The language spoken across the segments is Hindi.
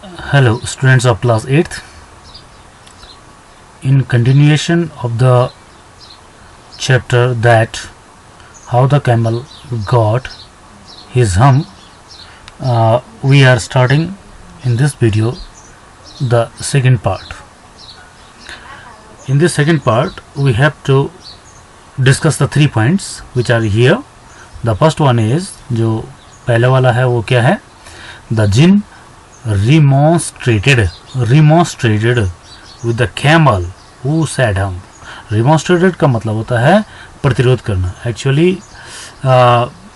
Hello, students of class 8th. In continuation of the chapter that how the camel got his hump, we are starting in this video the second part. In this second part, we have to discuss the 3 points which are here. The first one is, जो पहले वाला है वो क्या है? The jinn remonstrated with the camel who said him. Remonstrated का मतलब होता है प्रतिरोध करना. एक्चुअली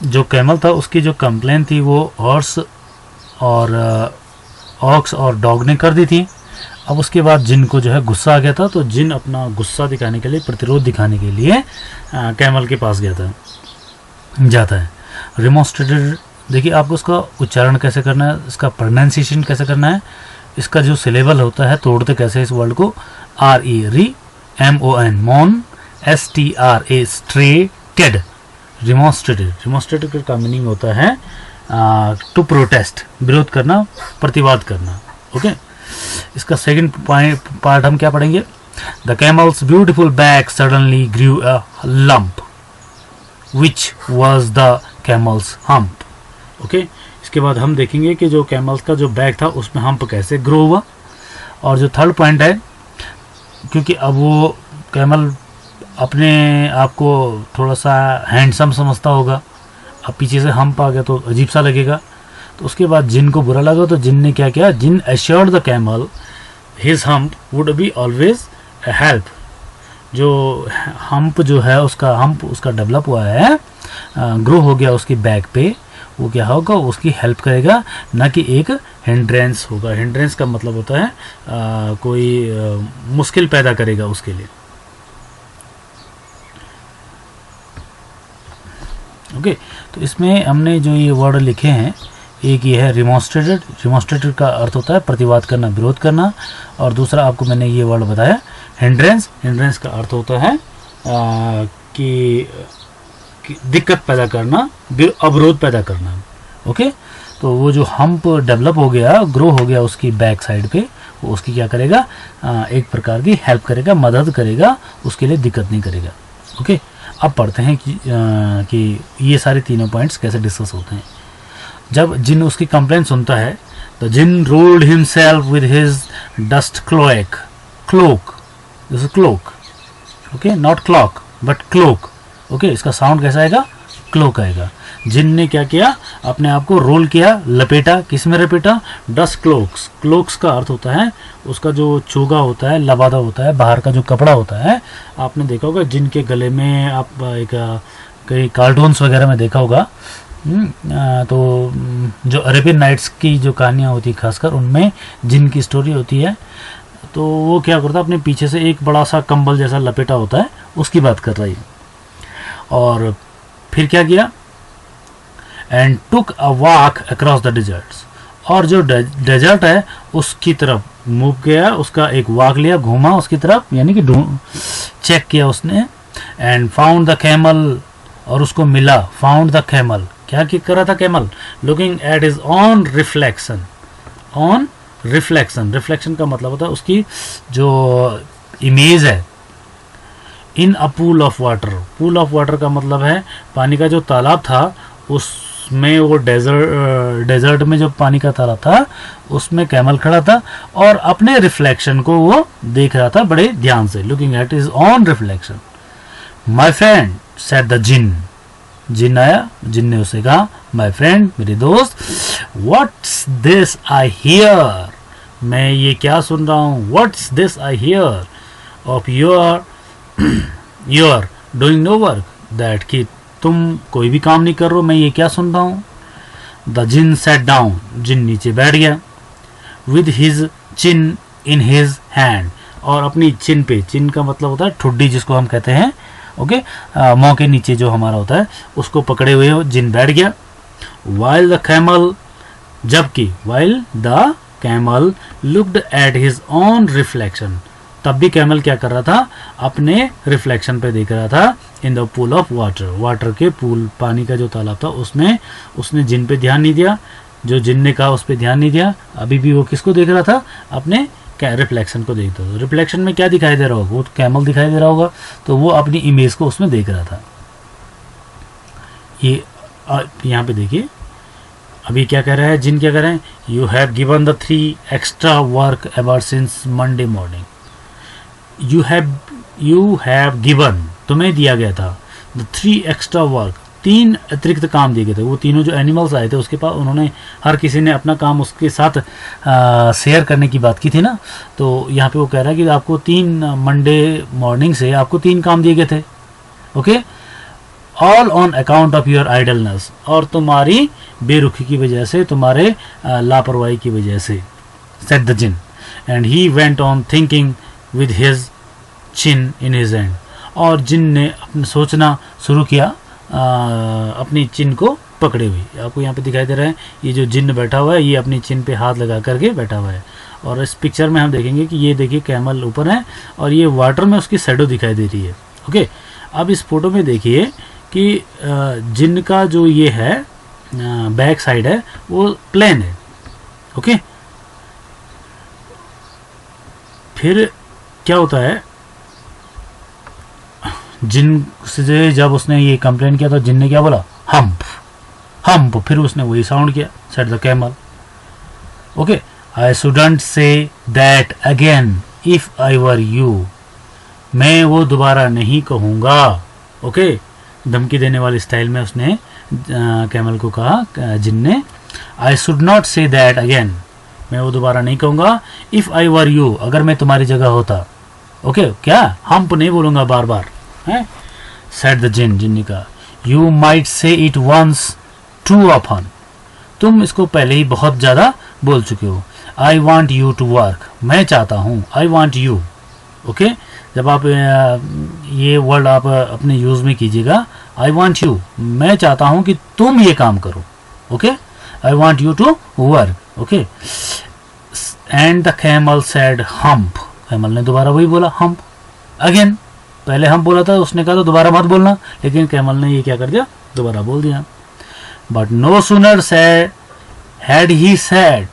जो कैमल था उसकी जो कंप्लेन थी वो हॉर्स और ऑक्स और डॉग ने कर दी थी. अब उसके बाद जिन को जो है गुस्सा आ गया था, तो जिन अपना गुस्सा दिखाने के लिए, प्रतिरोध दिखाने के लिए कैमल के पास जाता है. रिमोन्स्ट्रेटेड, देखिए आपको उसका उच्चारण कैसे करना है, इसका प्रोनाउंसिएशन कैसे करना है, इसका जो सिलेबल होता है तोड़ते कैसे इस वर्ड को. REMON मॉन, STRA स्ट्रेटेड, रिमोन्स्ट्रेटेड का मीनिंग होता है टू प्रोटेस्ट, विरोध करना, प्रतिवाद करना. ओके, इसका सेकंड पार्ट हम क्या पढ़ेंगे. The camel's beautiful back suddenly grew a lump which was the camel's hump. Okay, इसके बाद हम देखेंगे कि जो कैमल्स का जो बैग था उसमें हम्प कैसे ग्रो हुआ. और जो थर्ड पॉइंट है, क्योंकि अब वो कैमल अपने आप को थोड़ा सा हैंडसम समझता होगा, अब पीछे से हम्प आ गया तो अजीब सा लगेगा, तो उसके बाद जिन को बुरा लगा तो जिन ने क्या किया, djinn assured the camel his hump would be always a help. जो हम्प जो है उसका डेवलप हुआ है, ग्रो हो गया उसकी बैक पे, वो क्या होगा, उसकी हेल्प करेगा, ना कि एक हिंड्रेंस होगा. हिंड्रेंस का मतलब होता है कोई मुश्किल पैदा करेगा उसके लिए. ओके, तो इसमें हमने जो ये वर्ड लिखे हैं, एक ये है रिमोन्स्ट्रेटेड. रिमोन्स्ट्रेटेड का अर्थ होता है प्रतिवाद करना, विरोध करना. और दूसरा आपको मैंने ये वर्ड बताया हिंड्रेंस. हिंड्रेंस का अर्थ होता है कि दिक्कत पैदा करना, अवरोध पैदा करना. ओके, तो वो जो हम्प डेवलप हो गया, ग्रो हो गया उसकी बैक साइड पे, वो उसकी क्या करेगा, एक प्रकार की हेल्प करेगा, मदद करेगा, उसके लिए दिक्कत नहीं करेगा. ओके, अब पढ़ते हैं कि ये सारे तीनों पॉइंट्स कैसे डिस्कस होते हैं. जब जिन उसकी कंप्लेंट सुनता है, तो djinn rolled himself with his dust cloak. This is cloak. Okay, not clock but cloak. Okay, इसका साउंड कैसा आएगा, क्लोक आएगा. जिन ने क्या किया, अपने आप को रोल किया, लपेटा. किस में लपेटा, डस्ट क्लोक्स. क्लोक्स का अर्थ होता है उसका जो चोगा होता है, लबादा होता है, बाहर का जो कपड़ा होता है. आपने देखा होगा जिनके गले में, आप एक कई कार्टून्स वगैरह में देखा होगा, तो जो अरेबियन नाइट्स की जो कहानियाँ होती है खासकर उनमें जिन की स्टोरी होती है, तो वो क्या करता है, अपने पीछे से एक बड़ा सा कंबल जैसा लपेटा होता है, उसकी बात कर रही है. और फिर क्या किया, and took a walk across the deserts. और जो डेजर्ट है उसकी तरफ मूव गया, उसका एक वॉक लिया, घूमा उसकी तरफ, यानी कि चेक किया उसने. एंड फाउंड द कैमल, और उसको मिला. फाउंड द कैमल, क्या कर रहा था camel, looking at his own reflection. Own reflection, reflection का मतलब होता है उसकी जो इमेज है. In a pool of water. Pool of water का मतलब है पानी का जो तालाब था, उसमें वो डेजर्ट में जो पानी का तालाब था उसमें कैमल खड़ा था और अपने रिफ्लेक्शन को वो देख रहा था बड़े ध्यान से. Looking at his own reflection. My friend said the djinn. Djinn आया, जिन ने उसे कहा, माई फ्रेंड, मेरे दोस्त, व्हाट्स दिस आई हियर. मैं ये क्या सुन रहा हूँ, what's this I hear of your doing no work, that कि तुम कोई भी काम नहीं कर रहे हो, मैं ये क्या सुन रहा हूँ. The djinn sat down. Djinn नीचे बैठ गया. With his chin in his hand. और अपनी चिन पे, चिन का मतलब होता है ठुड्डी जिसको हम कहते हैं. ओके, मुंह के नीचे जो हमारा होता है उसको पकड़े हुए जिन बैठ गया. वाइल द कैमल, जबकि while the camel looked at his own reflection. तब भी कैमल क्या कर रहा था, अपने रिफ्लेक्शन पे देख रहा था. In the pool of water. Water के पूल, पानी का जो तालाब था उसमें उसने जिन पे ध्यान नहीं दिया. जो जिन ने कहा उस पर ध्यान नहीं दिया, अभी भी वो किसको देख रहा था, अपने क्या रिफ्लेक्शन को देखता था। रिफ्लेक्शन में क्या दिखाई दे रहा होगा, वो कैमल दिखाई दे रहा होगा, तो वो अपनी इमेज को उसमें देख रहा था। ये यहाँ पे देखिए अभी क्या कह रहा है, जिन क्या कह रहे हैं, you have given the 3 extra work ever since Monday morning. You have given, तुम्हें दिया गया था, द 3 एक्स्ट्रा वर्क, 3 अतिरिक्त काम दिए गए थे। वो तीनों जो एनिमल्स आए थे उसके पास, उन्होंने हर किसी ने अपना काम उसके साथ शेयर करने की बात की थी ना। तो यहाँ पे वो कह रहा है कि आपको 3 मंडे मॉर्निंग से आपको 3 काम दिए गए थे। Okay, all on account of your idleness, और तुम्हारी बेरुखी की वजह से, तुम्हारे लापरवाही की वजह से, said the Djinn. And he went on thinking with his chin in his hand, और जिन ने अपने सोचना शुरू किया अपनी चिन को पकड़े हुए। आपको यहाँ पे दिखाई दे रहा है ये जो जिन बैठा हुआ है, ये अपनी चिन पे हाथ लगा करके बैठा हुआ है। और इस पिक्चर में हम देखेंगे कि ये देखिए कैमल ऊपर है और ये वाटर में उसकी शैडो दिखाई दे रही है। ओके, अब इस फोटो में देखिए कि जिन का जो ये है बैक साइड है वो प्लेन है। ओके, फिर क्या होता है, जिन से जब उसने ये कंप्लेन किया तो जिन ने क्या बोला, हम्प हम्प, फिर उसने वही साउंड किया, said the camel. Okay, I shouldn't say that again if I were you, मैं वो दोबारा नहीं कहूँगा। ओके, धमकी देने वाली स्टाइल में उसने कैमल को कहा, जिन ने, I should not say that again, मैं वो दोबारा नहीं कहूँगा, इफ आई वर यू, अगर मैं तुम्हारी जगह होता। ओके, क्या हम्प नहीं बोलूँगा बार बार है, सेड द जिन, जिन ने कहा, you might say it once too often, तुम इसको पहले ही बहुत ज़्यादा बोल चुके हो। I want you to work, मैं चाहता हूँ, आई वॉन्ट यू। ओके, जब आप ये वर्ड आप अपने यूज़ में कीजिएगा, आई वॉन्ट यू, मैं चाहता हूँ कि तुम ये काम करो। Okay, I want you to work. Okay, and the camel said hump, camel ने दोबारा वही बोला, हम्प अगेन। पहले हम बोला था, उसने कहा तो दोबारा मत बोलना, लेकिन कैमल ने ये क्या कर दिया, दोबारा बोल दिया। But no sooner had he said,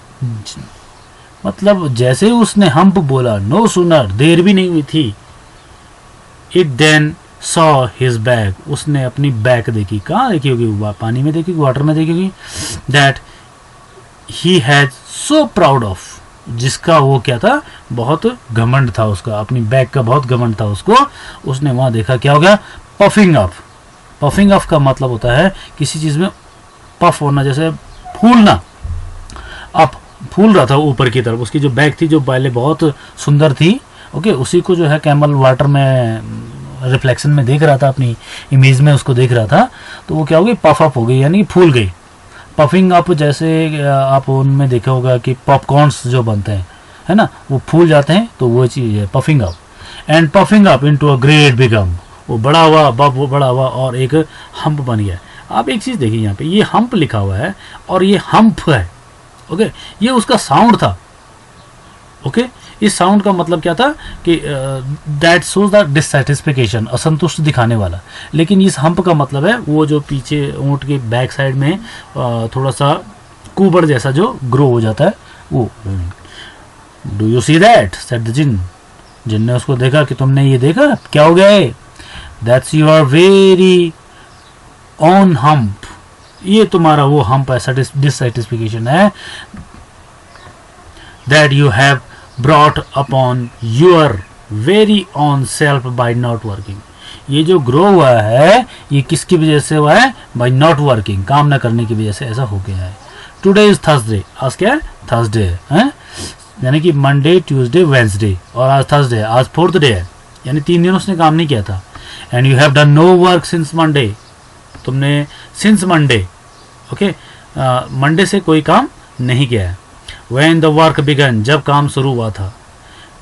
मतलब जैसे ही उसने हम्प बोला, नो सूनर, देर भी नहीं हुई थी, it then saw his back, उसने अपनी बैक देखी। कहाँ देखी होगी, पानी में देखी, वाटर में देखी होगी। That he has so proud of, जिसका वो क्या था, बहुत घमंड था उसका, अपनी बैग का बहुत घमंड था उसको। उसने वहाँ देखा, क्या हो गया, पफिंग अप। पफिंग अप का मतलब होता है किसी चीज़ में पफ होना, जैसे फूलना, अप फूल रहा था ऊपर की तरफ। उसकी जो बैग थी, जो पहले बहुत सुंदर थी, ओके, उसी को जो है कैमल वाटर में रिफ्लेक्शन में देख रहा था, अपनी इमेज में उसको देख रहा था, तो वो क्या हो गई, पफ अप हो गई, यानी फूल गई। पफिंग अप, जैसे आप उनमें देखा होगा कि पॉपकॉर्न्स जो बनते हैं, है ना, वो फूल जाते हैं, तो वो चीज़ है puffing up. And puffing up into a great big hump, वो बड़ा हुआ, वो बड़ा हुआ और एक हम्प बन गया। आप एक चीज़ देखिए, यहाँ पे ये हम्प लिखा हुआ है और ये हम्प है। ओके, ये उसका साउंड था। ओके, इस साउंड का मतलब क्या था कि दैट शोज द डिससेटिस्फिकेशन, असंतुष्ट दिखाने वाला। लेकिन इस हम्प का मतलब है वो जो पीछे ऊँट के बैक साइड में थोड़ा सा कुबड़ जैसा जो ग्रो हो जाता है, वो। Do you see that, said the djinn, जिन ने उसको देखा कि तुमने ये देखा, क्या हो गया है, that's your very own hump, ये तुम्हारा वो हम्प ऐसा डिससेटिस्फिकेशन है, that you have brought upon your very own self by not working. ये जो ग्रो हुआ है, ये किसकी वजह से हुआ है, बाय नॉट वर्किंग, काम ना करने की वजह से ऐसा हो गया है। टुडे इज थर्सडे, आज क्या है, थर्सडे है, यानी कि मंडे, ट्यूसडे, वेंसडे, और आज थर्सडे, आज 4th डे है, यानी 3 दिन उसने काम नहीं किया था। And you have done no work since Monday, तुमने सिंस मंडे, ओके, मंडे से कोई काम नहीं किया है। When the work began, जब काम शुरू हुआ था।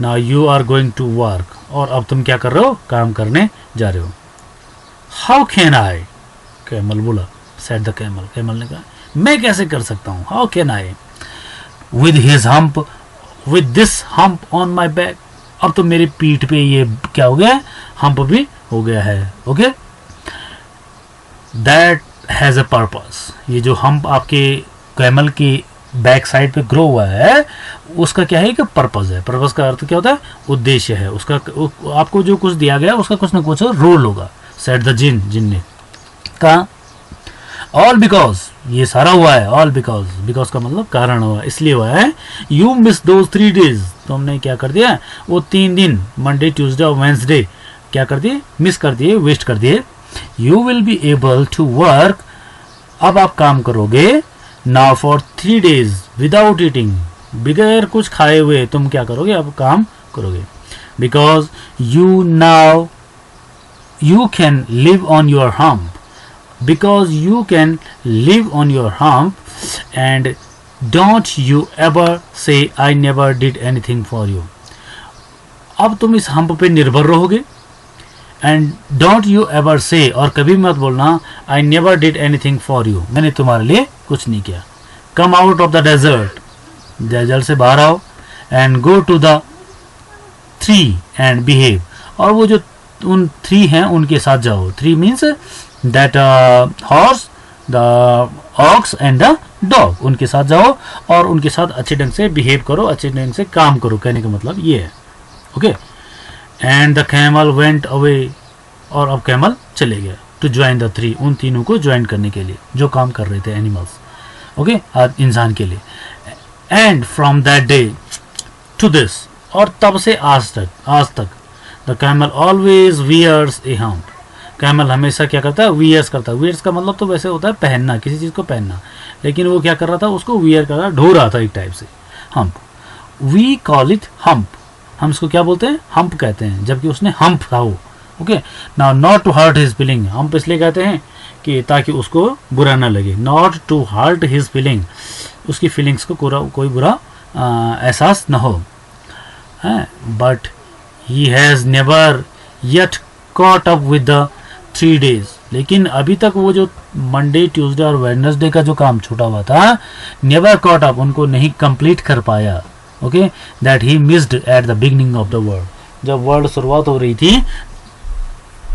Now you are going to work, और अब तुम क्या कर रहे हो, काम करने जा रहे हो। How can I, कैमल बोला, said the camel, कैमल ने कहा, मैं कैसे कर सकता हूँ, how can I, with his hump, with this hump on my back, अब तो मेरी पीठ पे ये क्या हो गया है, हम्प भी हो गया है। Okay, that has a purpose, ये जो हम्प आपके कैमल की बैक साइड पे ग्रो हुआ है, उसका क्या है कि पर्पस है। पर्पस का अर्थ क्या होता है? उद्देश्य है उसका। आपको जो कुछ दिया गया उसका कुछ ना कुछ रोल होगा। सेड द जिन, जिन ने कहा। ऑल बिकॉज, ये सारा हुआ है ऑल बिकॉज, बिकॉज का मतलब कारण हुआ, इसलिए हुआ है। यू मिस दोज 3 डेज, तुमने क्या कर दिया? वो 3 दिन मंडे ट्यूसडे और वेंसडे क्या कर दिए? मिस कर दिए, वेस्ट कर दिए। You will be able to work, अब आप काम करोगे now for 3 days without eating, बगैर कुछ खाए हुए तुम क्या करोगे? अब काम करोगे। Because you now you can live on your hump, because you can live on your hump and don't you ever say I never did anything for you. अब तुम इस हम्प पे निर्भर रहोगे। एंड डोंट यू एवर से, और कभी मत बोलना I never did anything for you, मैंने तुम्हारे लिए कुछ नहीं किया। Come out of the desert, desert से बाहर आओ। And go to the tree and behave, और वो जो उन 3 हैं उनके साथ जाओ। 3 means that horse, the ox and the dog, उनके साथ जाओ और उनके साथ अच्छे ढंग से बिहेव करो, अच्छे ढंग से काम करो। कहने का मतलब ये है। Okay. And the camel went away, और अब कैमल चले गया टू ज्वाइन द 3, उन तीनों को ज्वाइन करने के लिए जो काम कर रहे थे एनिमल्स। ओके, इंसान के लिए। And from that day to this, और तब से आज तक the camel always wears a hump, कैमल हमेशा क्या करता है? वियर्स करता है। वियर्स का मतलब तो वैसे होता है पहनना, किसी चीज़ को पहनना, लेकिन वो क्या कर रहा था? उसको वियर कर रहा, ढो रहा था एक टाइप से। Hump, we call it hump, हम इसको क्या बोलते हैं? हम्प कहते हैं, जबकि उसने हम्प था वो। Okay, now not to hurt his feeling, hump इसलिए कहते हैं कि ताकि उसको बुरा ना लगे। Not to hurt his feeling, उसकी फीलिंग्स को कोई बुरा एहसास ना हो। But he has never yet caught up with the 3 days, लेकिन अभी तक वो जो मंडे ट्यूसडे और वेडनेसडे का जो काम छूटा हुआ था, never caught up, उनको नहीं कंप्लीट कर पाया। Okay, that he missed at the beginning of the world, जब वर्ल्ड शुरुआत हो रही थी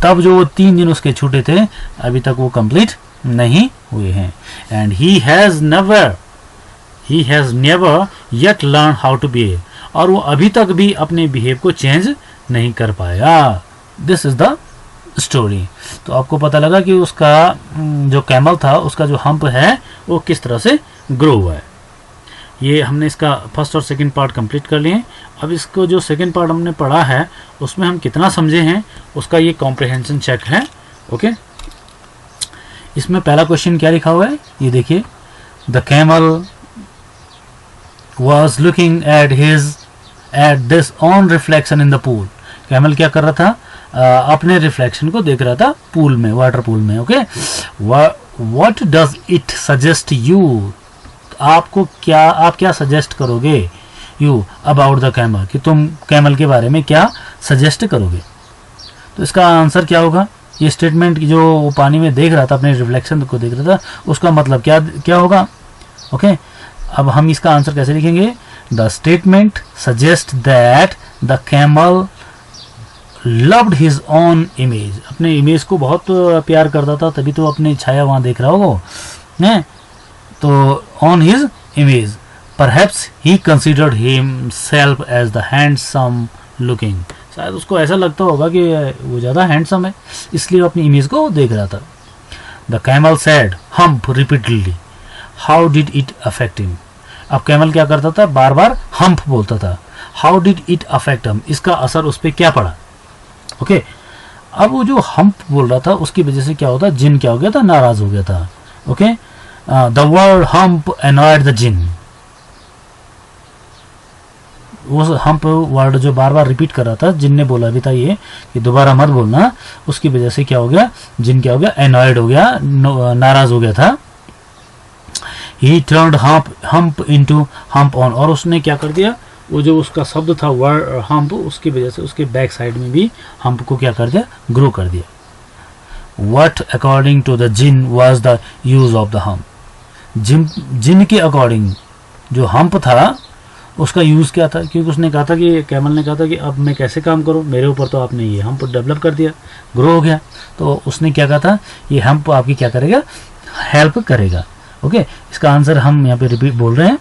तब जो वो 3 दिन उसके छूटे थे अभी तक वो कंप्लीट नहीं हुए हैं। and he has never yet learned how to behave, और वो अभी तक भी अपने बिहेव को चेंज नहीं कर पाया। This is the story. तो आपको पता लगा कि उसका जो कैमल था उसका जो हम्प है वो किस तरह से ग्रो हुआ है। ये हमने इसका फर्स्ट और सेकंड पार्ट कंप्लीट कर लिए। अब इसको जो सेकंड पार्ट हमने पढ़ा है उसमें हम कितना समझे हैं उसका ये कॉम्प्रिहेंशन चेक है। ओके, इसमें पहला क्वेश्चन क्या लिखा हुआ है ये देखिए। The camel was looking at this own reflection in the pool, camel क्या कर रहा था? अपने रिफ्लेक्शन को देख रहा था पूल में, वाटर पूल में। Okay, what does it suggest you, आप क्या सजेस्ट करोगे? you about the camel, कि तुम कैमल के बारे में क्या सजेस्ट करोगे? तो इसका आंसर क्या होगा? ये स्टेटमेंट जो वो पानी में देख रहा था, अपने रिफ्लेक्शन को देख रहा था, उसका मतलब क्या होगा? ओके, अब हम इसका आंसर कैसे लिखेंगे? The statement suggest that the camel loved his own image, अपने इमेज को बहुत प्यार करता था, तभी तो अपनी छाया वहां देख रहा होगा। तो on his image, perhaps he considered himself as the handsome looking, शायद उसको ऐसा लगता होगा कि वो ज़्यादा हैंडसम है, इसलिए वो अपनी इमेज को देख रहा था। The camel said hump repeatedly, how did it affect him, अब कैमल क्या करता था? बार बार हम्प बोलता था। How did it affect him, इसका असर उस पर क्या पड़ा? ओके, अब वो जो हम्प बोल रहा था उसकी वजह से क्या होता? जिन क्या हो गया था? नाराज हो गया था। Okay, the word hump annoyed the djinn, वो हम्प वर्ड जो बार बार रिपीट कर रहा था, जिन ने बोला भी था ये कि दोबारा मत बोलना, उसकी वजह से क्या हो गया? जिन क्या हो गया? एनॉयड हो गया, नाराज हो गया था। He turned hump into hump on, और उसने क्या कर दिया? वो जो उसका शब्द था वर्ड हम्प, उसकी वजह से उसके बैक साइड में भी हम्प को क्या कर दिया? ग्रो कर दिया। What according to the jinn was the use of the hump, जिन के अकॉर्डिंग जो हम्प था उसका यूज़ क्या था? क्योंकि उसने कहा था कि कैमल ने कहा था कि अब मैं कैसे काम करूं, मेरे ऊपर तो आपने ये हम्प डेवलप कर दिया, ग्रो हो गया, तो उसने क्या कहा था? ये हम्प आपकी क्या करेगा? हेल्प करेगा। ओके, इसका आंसर हम यहाँ पे रिपीट बोल रहे हैं।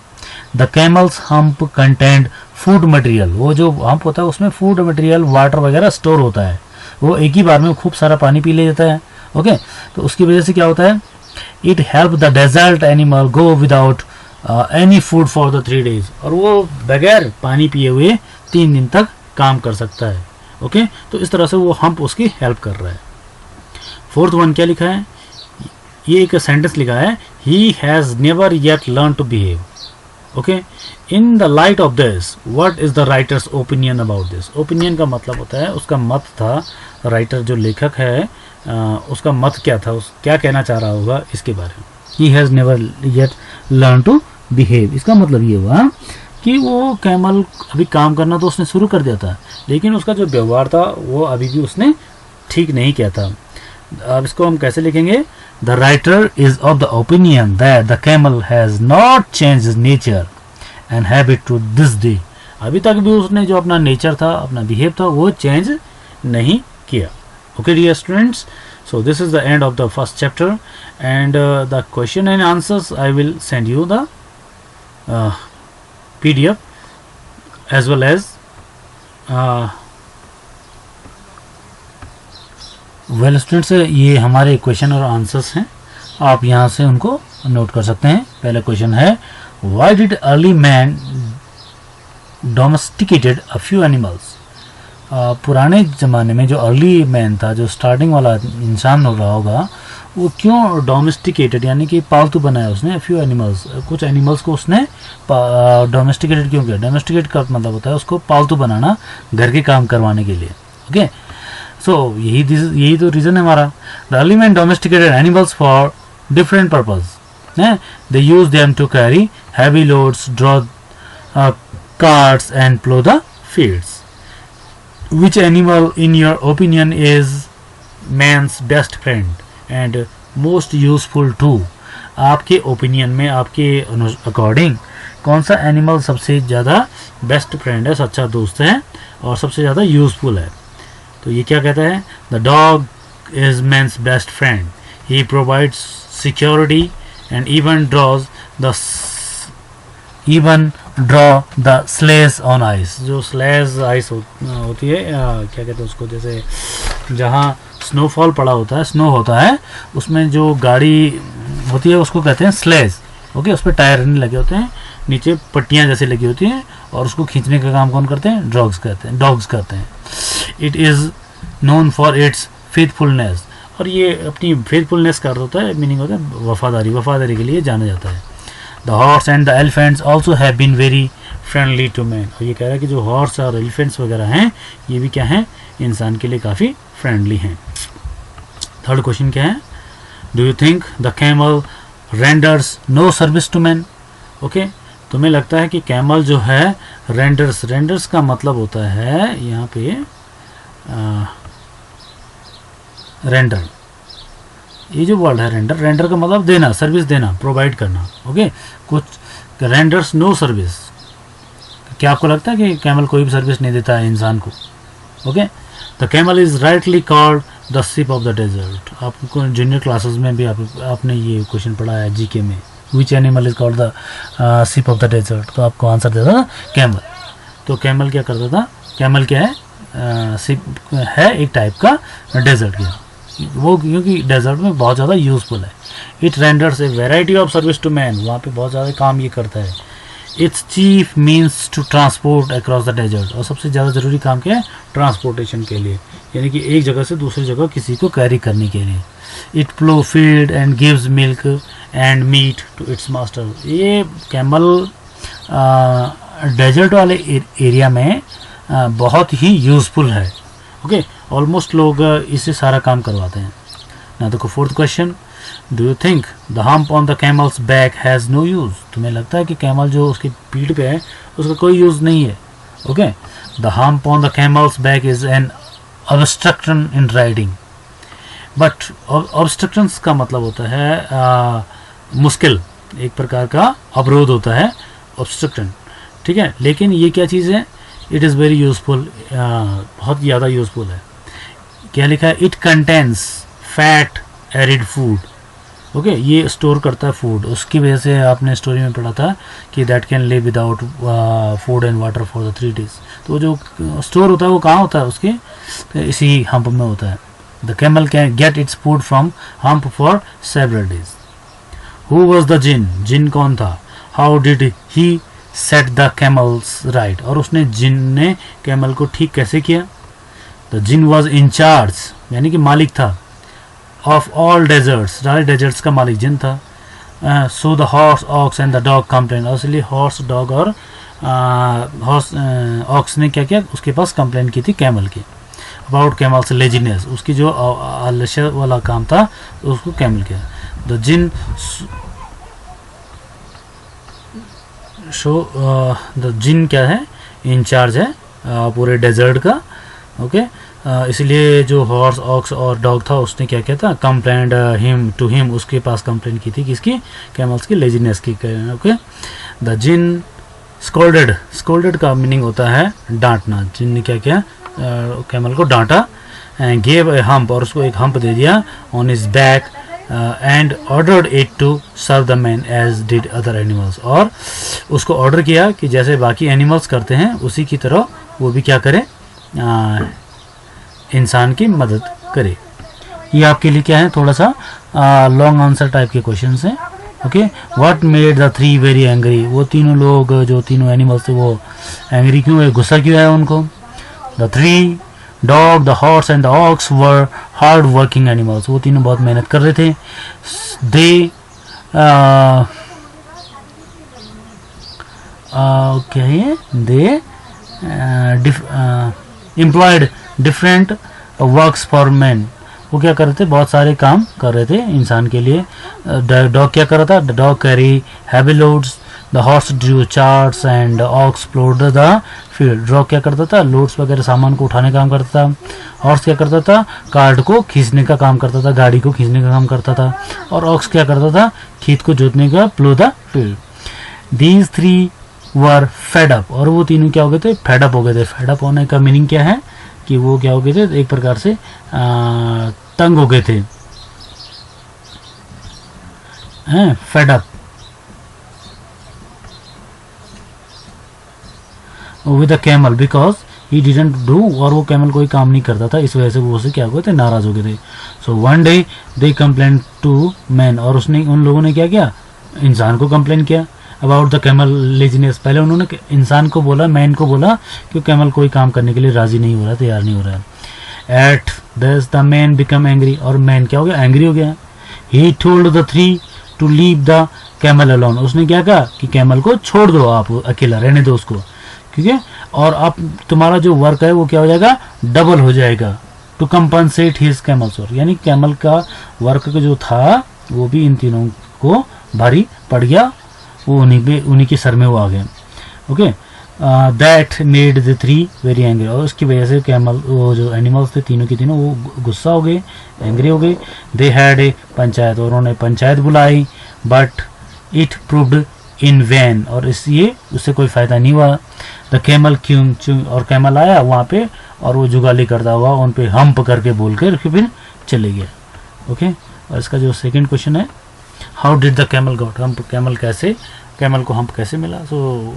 The camel's hump content food material, वो जो हम्प होता है उसमें फूड मटेरियल वाटर वगैरह स्टोर होता है, वो एक ही बार में खूब सारा पानी पी ले जाता है। ओके, तो उसकी वजह से क्या होता है, it help the desert animal go without any food for the 3 days, और वो बगैर पानी पिए हुए 3 दिन तक काम कर सकता है। ओके, तो इस तरह से वो हम्प उसकी हेल्प कर रहा है। 4th वन क्या लिखा है, ये एक सेंटेंस लिखा है, he has never yet learn to behave. Okay, in the light of this what is the writer's opinion about this. Opinion का मतलब होता है उसका मत था, राइटर जो लेखक है उसका मत क्या था, उस क्या कहना चाह रहा होगा इसके बारे में। He has never yet learn to behave, इसका मतलब ये हुआ कि वो कैमल अभी काम करना तो उसने शुरू कर दिया था, लेकिन उसका जो व्यवहार था वो अभी भी उसने ठीक नहीं किया था। अब इसको हम कैसे लिखेंगे, the writer is of the opinion that the camel has not change his nature and habit to this day. अभी तक भी उसने जो अपना नेचर था, अपना बिहेव था, वो चेंज नहीं किया। Okay dear students, so this is the end of the first chapter, and the question and answers I will send you the PDF as well as well students, ये हमारे क्वेश्चन और आंसर्स हैं, आप यहाँ से उनको नोट कर सकते हैं। पहला क्वेश्चन है, why did early man domesticated a few animals. पुराने ज़माने में जो अर्ली मैन था, जो स्टार्टिंग वाला इंसान हो रहा होगा, वो क्यों डोमेस्टिकेटेड यानी कि पालतू बनाया उसने फ्यू एनिमल्स, कुछ एनिमल्स को उसने डोमेस्टिकेटेड क्यों किया। डोमेस्टिकेट का मतलब होता है उसको पालतू बनाना, घर के काम करवाने के लिए। ओके, सो यही तो रीज़न है हमारा। The early man domesticated animals for different purpose. They use them to carry heavy loads, draw carts and plough the fields. Which animal in your opinion is man's best friend and most useful too? आपके ओपिनियन में, आपके अकॉर्डिंग कौन सा एनिमल सबसे ज़्यादा बेस्ट फ्रेंड है, सच्चा दोस्त है और सबसे ज़्यादा यूजफुल है। तो ये क्या कहता है, the dog is man's best friend, he provides security and even draw the sledge on ice. जो स्लेज आइस होती है, क्या कहते हैं उसको, जैसे जहाँ स्नोफॉल पड़ा होता है, स्नो होता है, उसमें जो गाड़ी होती है उसको कहते हैं स्लेज। ओके, उस पर टायर नहीं लगे होते हैं, नीचे पट्टियाँ जैसे लगी होती हैं, और उसको खींचने का काम कौन करते हैं, डॉग्स करते हैं। It is known for its faithfulness, और ये अपनी फेथफुलनेस का अर्थ होता है, मीनिंग होता है वफादारी के लिए जाना जाता है। The horse and the elephants also have been very friendly to man. और ये कह रहा है कि जो हॉर्स और एलिफेंट्स वगैरह हैं, ये भी क्या हैं, इंसान के लिए काफ़ी फ्रेंडली हैं। थर्ड क्वेश्चन क्या है, do you think the camel renders no service to man. Okay, तुम्हें लगता है कि कैमल जो है रेंडर्स का मतलब होता है यहाँ पे रेंडर, ये जो वर्ड है रेंडर का मतलब देना, सर्विस देना, प्रोवाइड करना। ओके, कुछ रेंडर्स नो सर्विस। क्या आपको लगता है कि कैमल कोई भी सर्विस नहीं देता है इंसान को। Okay, the camel is rightly called the ship of the desert. आपको जूनियर क्लासेस में भी आपने ये क्वेश्चन पढ़ा है जीके में, which animal is called the ship of the desert. तो आपको आंसर देता था कैमल। तो कैमल क्या करता था, कैमल क्या है, शिप है एक टाइप का डेजर्ट का, वो क्योंकि डेजर्ट में बहुत ज़्यादा यूजफुल है। It renders a variety of service to man, वहाँ पे बहुत ज़्यादा काम ये करता है। Its chief means to transport across the desert, और सबसे ज़्यादा ज़रूरी काम क्या है, ट्रांसपोर्टेशन के लिए, यानी कि एक जगह से दूसरी जगह किसी को कैरी करने के लिए। It plough field and gives milk and meat to its master. ये कैमल डेजर्ट वाले एरिया में बहुत ही यूज़फुल है। ओके, ऑलमोस्ट लोग इससे सारा काम करवाते हैं ना। देखो fourth question, do you think the hump on the camel's back has no use. तुम्हें लगता है कि कैमल जो उसकी पीठ पे है उसका कोई यूज़ नहीं है। Okay, the hump on the camel's back is an obstruction in riding. But obstructions का मतलब होता है मुश्किल, एक प्रकार का अवरोध होता है ऑब्स्ट्रक्शन, ठीक है। लेकिन ये क्या चीज़ है, इट इज़ वेरी यूजफुल, बहुत ज़्यादा यूजफुल है। क्या लिखा है, it contains fat arid food. Okay, ये स्टोर करता है फूड, उसकी वजह से आपने स्टोरी में पढ़ा था कि that can live without food and water for the 3 days। तो जो स्टोर होता है वो कहाँ होता है, उसके इसी हम्प में होता है। The camel can get its food from hump for several days. Who was the djinn, djinn कौन था। How did he set the camels right, और उसने जिन ने कैमल को ठीक कैसे किया। The djinn was in charge, यानी कि मालिक था, ऑफ ऑल डेजर्ट्स, सारे डेजर्ट्स का मालिक जिन था। So the horse ox and the dog complain, और इसलिए हॉर्स डॉग और हॉर्स ऑक्स ने क्या किया, उसके पास कंप्लेन की थी कैमल की, अबाउट कैमल्स लेजीनेस, उसकी जो आलस्य वाला काम था उसको कैमल किया। द जिन द जिन क्या है, इंचार्ज है पूरे डेजर्ट का। ओके, इसलिए जो हॉर्स ऑक्स और डॉग था उसने क्या किया था, कंप्लेंड हिम टू हिम, उसके पास कंप्लेन की थी किसकी, कैमल्स की लेजीनेस की। Okay, the Djinn scolded, scolded का मीनिंग होता है डांटना। जिन ने क्या किया, कैमल को डांटा। गेव ए हम्प, और उसको एक हम्प दे दिया on his back and ordered it to serve the man as did other animals, और उसको ऑर्डर किया कि जैसे बाकी एनिमल्स करते हैं उसी की तरह वो भी क्या करे, इंसान की मदद करे। ये आपके लिए क्या है, थोड़ा सा लॉन्ग आंसर टाइप के क्वेश्चन हैं। Okay, what made the 3 very angry, वो तीनों लोग जो तीनों एनिमल्स थे वो एंग्री क्यों है, गुस्सा क्यों है उनको। The 3 dog, the horse and the ox were hard working animals, वो तीनों बहुत मेहनत कर रहे थे। दे क्या है, they employed different works for man, वो क्या कर रहे थे, बहुत सारे काम कर रहे थे इंसान के लिए। डॉग क्या कर रहा था, the dog carry heavy loads, the horse drew charts and ox ploughed the field. Dog क्या करता था, लोड्स वगैरह सामान को उठाने का काम करता था। हॉर्स क्या करता था, कार्ट को खींचने का काम करता था, गाड़ी को खींचने का काम करता था। और ऑक्स क्या करता था, खेत को जोतने का, plough the field. These 3 were fed up, और वो तीनों क्या हो गए थे, फेड अप हो गए थे। फेड अप होने का मीनिंग क्या है कि वो क्या हो गए थे, एक प्रकार से तंग हो गए थे, fed up with the camel because he didn't do, और वो कैमल कोई काम नहीं करता था, इस वजह से वो उससे क्या हो गए थे, नाराज हो गए थे। So one day they complain to man, और उसने उन लोगों ने क्या किया, इंसान को कंप्लेन किया अबाउट द कैमल लेजीनेस। पहले उन्होंने इंसान को बोला, मैन को बोला कि कैमल कोई काम करने के लिए राजी नहीं हो रहा, तैयार नहीं हो रहा है। At this the man become angry, और मैन क्या हो गया, एंग्री हो गया। He told the 3 to leave the camel alone, उसने क्या कहा कि कैमल को छोड़ दो, आप अकेला रहने दो उसको, ठीक है, और आप तुम्हारा जो वर्क है वो क्या हो जाएगा, डबल हो जाएगा। टू कंपनसेट हिज कैमल्स, यानी कैमल का वर्क जो था वो भी इन तीनों को भारी पड़ गया, वो उन्हीं के सर में वो आ गए। Okay, that made the 3 very angry, और उसकी वजह से कैमल, वो जो एनिमल्स थे तीनों के तीनों वो गुस्सा हो गए, एंग्री हो गए। दे हैड ए पंचायत, और उन्होंने पंचायत बुलाई, but it proved in vain, और इसलिए उससे कोई फायदा नहीं हुआ। द कैमल क्यों, और कैमल आया वहाँ पे और वो जुगाली करता हुआ उन पे हम्प करके बोल के फिर चले गया। ओके, और इसका जो सेकंड क्वेश्चन है, how did the camel got hump, camel कैसे, कैमल को हम्प कैसे मिला। सो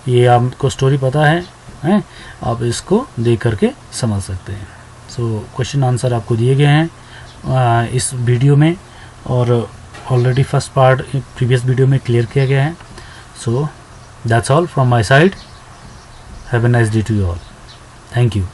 ये आपको स्टोरी पता है, आप इसको देख करके समझ सकते हैं। सो क्वेश्चन आंसर आपको दिए गए हैं इस वीडियो में, और already first part previous video में क्लियर किया गया है। So that's all from my side. Have a nice day to you all. Thank you.